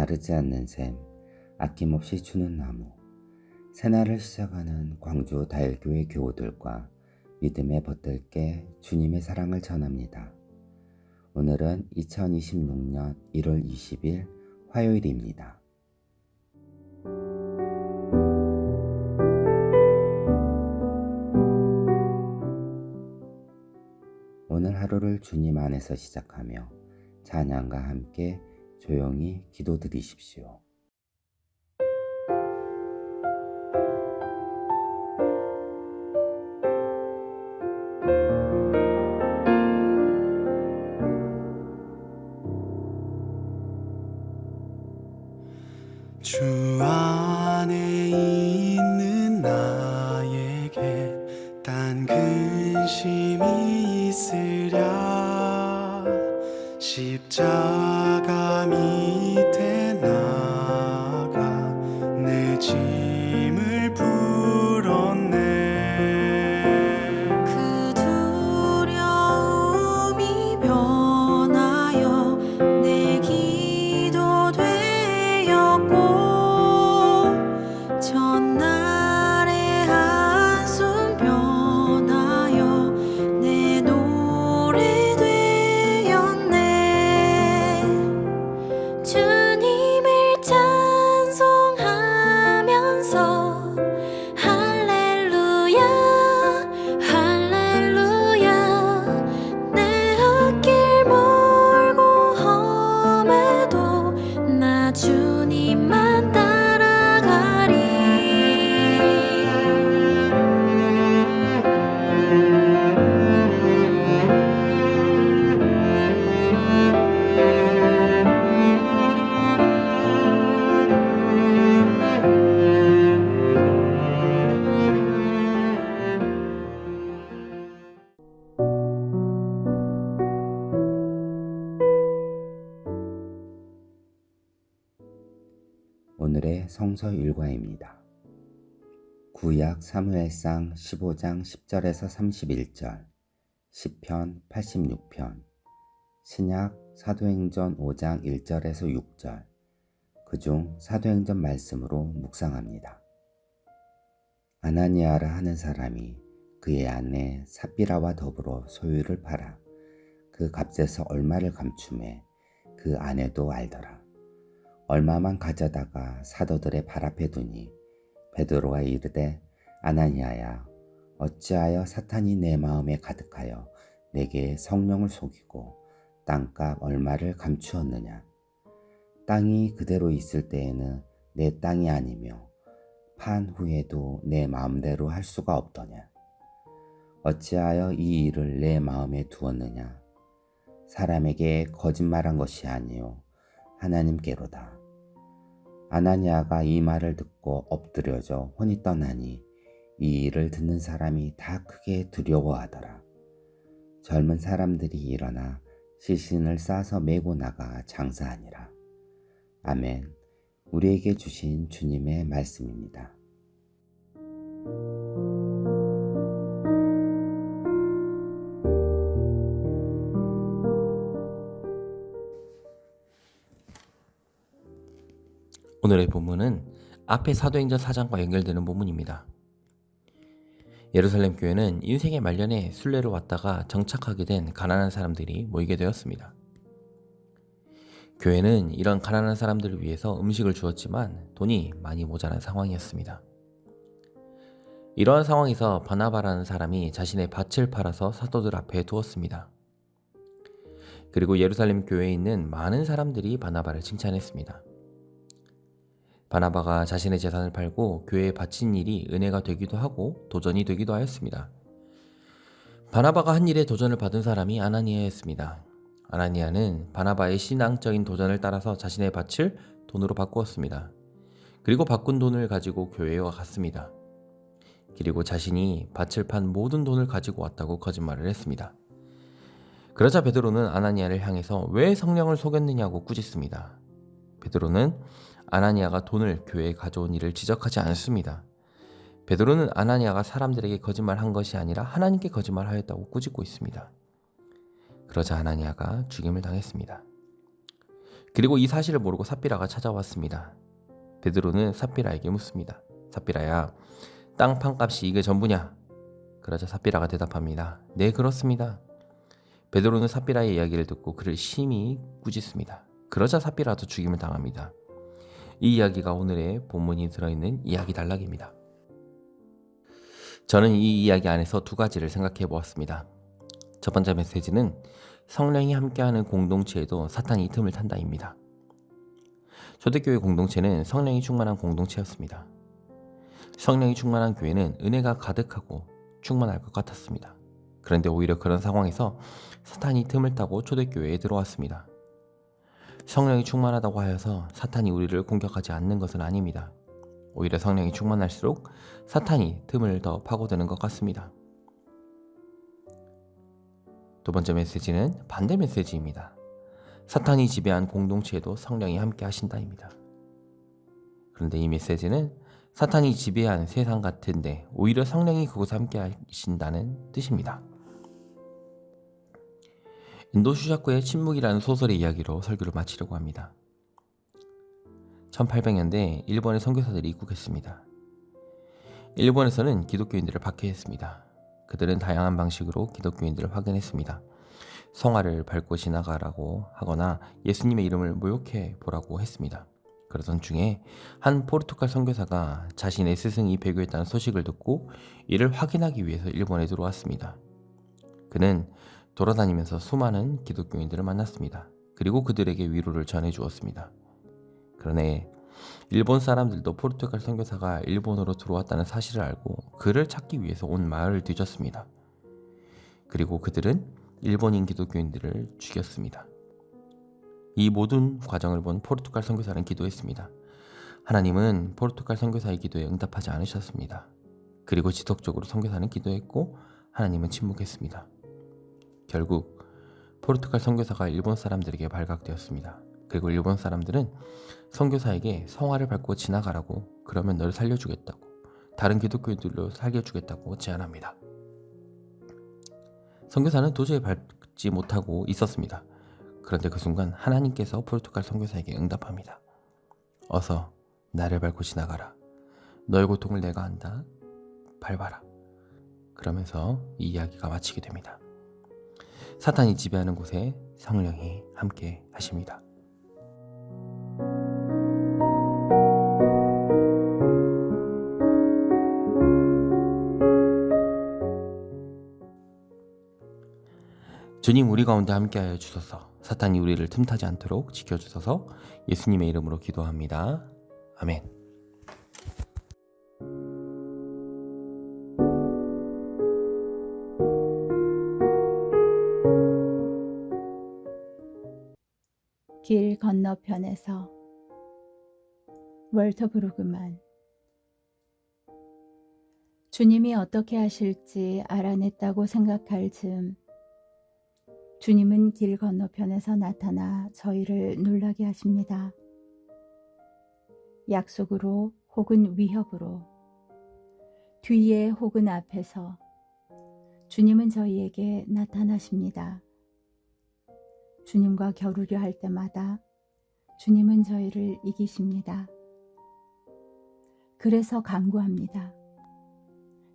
마르지 않는 샘, 아낌없이 주는 나무, 새날을 시작하는 광주 다일교회 교우들과 믿음의 벗들께 주님의 사랑을 전합니다. 오늘은 2026년 1월 20일 화요일입니다. 오늘 하루를 주님 안에서 시작하며 찬양과 함께 조용히 기도드리십시오. 주 안에 있는 나에게 딴 근심이 있으랴. 십자가 밑에 나가 내 짐을 풀었네. 그 두려움이 변하여 내 기도 되었고, 전날의 한숨 변하여 내 노래 되었네. 주님을 찬송하면서 할렐루야 할렐루야. 내 앞길 멀고 험해도 나 주님만 따라가리. 오늘의 성서 일과입니다. 구약 사무엘상 15장 10절에서 31절, 시편 86편, 신약 사도행전 5장 1절에서 6절, 그중 사도행전 말씀으로 묵상합니다. 아나니아라 하는 사람이 그의 아내 삽비라와 더불어 소유를 팔아 그 값에서 얼마를 감춤해 그 아내도 알더라. 얼마만 가져다가 사도들의 발 앞에 두니 베드로가 이르되, 아나니아야, 어찌하여 사탄이 내 마음에 가득하여 내게 성령을 속이고 땅값 얼마를 감추었느냐. 땅이 그대로 있을 때에는 내 땅이 아니며 판 후에도 내 마음대로 할 수가 없더냐. 어찌하여 이 일을 내 마음에 두었느냐. 사람에게 거짓말한 것이 아니요 하나님께로다. 아나니아가 이 말을 듣고 엎드려져 혼이 떠나니 이 일을 듣는 사람이 다 크게 두려워하더라. 젊은 사람들이 일어나 시신을 싸서 메고 나가 장사하니라. 아멘. 우리에게 주신 주님의 말씀입니다. 오늘의 본문은 앞의 사도행전 4장과 연결되는 본문입니다. 예루살렘 교회는 인생의 말년에 순례로 왔다가 정착하게 된 가난한 사람들이 모이게 되었습니다. 교회는 이런 가난한 사람들을 위해서 음식을 주었지만 돈이 많이 모자란 상황이었습니다. 이러한 상황에서 바나바라는 사람이 자신의 밭을 팔아서 사도들 앞에 두었습니다. 그리고 예루살렘 교회에 있는 많은 사람들이 바나바를 칭찬했습니다. 바나바가 자신의 재산을 팔고 교회에 바친 일이 은혜가 되기도 하고 도전이 되기도 하였습니다. 바나바가 한 일에 도전을 받은 사람이 아나니아였습니다. 아나니아는 바나바의 신앙적인 도전을 따라서 자신의 밭을 돈으로 바꾸었습니다. 그리고 바꾼 돈을 가지고 교회에 갔습니다. 그리고 자신이 밭을 판 모든 돈을 가지고 왔다고 거짓말을 했습니다. 그러자 베드로는 아나니아를 향해서 왜 성령을 속였느냐고 꾸짖습니다. 베드로는 아나니아가 돈을 교회에 가져온 일을 지적하지 않습니다. 베드로는 아나니아가 사람들에게 거짓말한 것이 아니라 하나님께 거짓말하였다고 꾸짖고 있습니다. 그러자 아나니아가 죽임을 당했습니다. 그리고 이 사실을 모르고 삽비라가 찾아왔습니다. 베드로는 삽비라에게 묻습니다. 삽비라야, 땅 판값이 이게 전부냐? 그러자 삽비라가 대답합니다. 네, 그렇습니다. 베드로는 삽비라의 이야기를 듣고 그를 심히 꾸짖습니다. 그러자 삽비라도 죽임을 당합니다. 이 이야기가 오늘의 본문이 들어있는 이야기 단락입니다. 저는 이 이야기 안에서 두 가지를 생각해 보았습니다. 첫 번째 메시지는 성령이 함께하는 공동체에도 사탄이 틈을 탄다입니다. 초대교회 공동체는 성령이 충만한 공동체였습니다. 성령이 충만한 교회는 은혜가 가득하고 충만할 것 같았습니다. 그런데 오히려 그런 상황에서 사탄이 틈을 타고 초대교회에 들어왔습니다. 성령이 충만하다고 하여서 사탄이 우리를 공격하지 않는 것은 아닙니다. 오히려 성령이 충만할수록 사탄이 틈을 더 파고드는 것 같습니다. 두 번째 메시지는 반대 메시지입니다. 사탄이 지배한 공동체에도 성령이 함께 하신다입니다. 그런데 이 메시지는 사탄이 지배한 세상 같은데 오히려 성령이 그곳에 함께 하신다는 뜻입니다. 인도 슈자쿠의 침묵이라는 소설의 이야기로 설교를 마치려고 합니다. 1800년대 일본의 선교사들이 입국했습니다. 일본에서는 기독교인들을 박해했습니다. 그들은 다양한 방식으로 기독교인들을 확인했습니다. 성화를 밟고 지나가라고 하거나 예수님의 이름을 모욕해 보라고 했습니다. 그러던 중에 한 포르투갈 선교사가 자신의 스승이 배교했다는 소식을 듣고 이를 확인하기 위해서 일본에 들어왔습니다. 그는 돌아다니면서 수많은 기독교인들을 만났습니다. 그리고 그들에게 위로를 전해주었습니다. 그러네 일본 사람들도 포르투갈 선교사가 일본으로 들어왔다는 사실을 알고 그를 찾기 위해서 온 마을을 뒤졌습니다. 그리고 그들은 일본인 기독교인들을 죽였습니다. 이 모든 과정을 본 포르투갈 선교사는 기도했습니다. 하나님은 포르투갈 선교사의 기도에 응답하지 않으셨습니다. 그리고 지속적으로 선교사는 기도했고 하나님은 침묵했습니다. 결국 포르투갈 선교사가 일본 사람들에게 발각되었습니다. 그리고 일본 사람들은 선교사에게 성화를 밟고 지나가라고, 그러면 너를 살려주겠다고, 다른 기독교인들로 살려주겠다고 제안합니다. 선교사는 도저히 밟지 못하고 있었습니다. 그런데 그 순간 하나님께서 포르투갈 선교사에게 응답합니다. 어서 나를 밟고 지나가라. 너의 고통을 내가 안다. 밟아라. 그러면서 이 이야기가 마치게 됩니다. 사탄이 지배하는 곳에 성령이 함께 하십니다. 주님, 우리 가운데 함께하여 주소서. 사탄이 우리를 틈타지 않도록 지켜주소서. 예수님의 이름으로 기도합니다. 아멘. 길 건너편에서 월터 브루그만. 주님이 어떻게 하실지 알아냈다고 생각할 즈음 주님은 길 건너편에서 나타나 저희를 놀라게 하십니다. 약속으로 혹은 위협으로, 뒤에 혹은 앞에서 주님은 저희에게 나타나십니다. 주님과 겨루려 할 때마다 주님은 저희를 이기십니다. 그래서 간구합니다.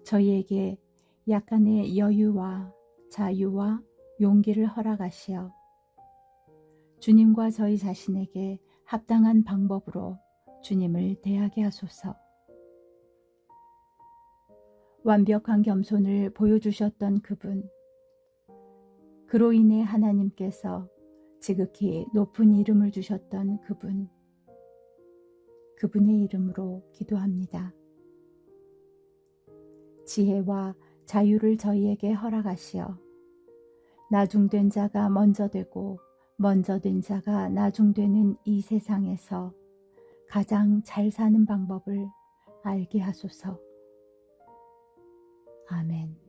저희에게 약간의 여유와 자유와 용기를 허락하시어 주님과 저희 자신에게 합당한 방법으로 주님을 대하게 하소서. 완벽한 겸손을 보여주셨던 그분, 그로 인해 하나님께서 지극히 높은 이름을 주셨던 그분, 그분의 이름으로 기도합니다. 지혜와 자유를 저희에게 허락하시어 나중된 자가 먼저 되고 먼저 된 자가 나중되는 이 세상에서 가장 잘 사는 방법을 알게 하소서. 아멘.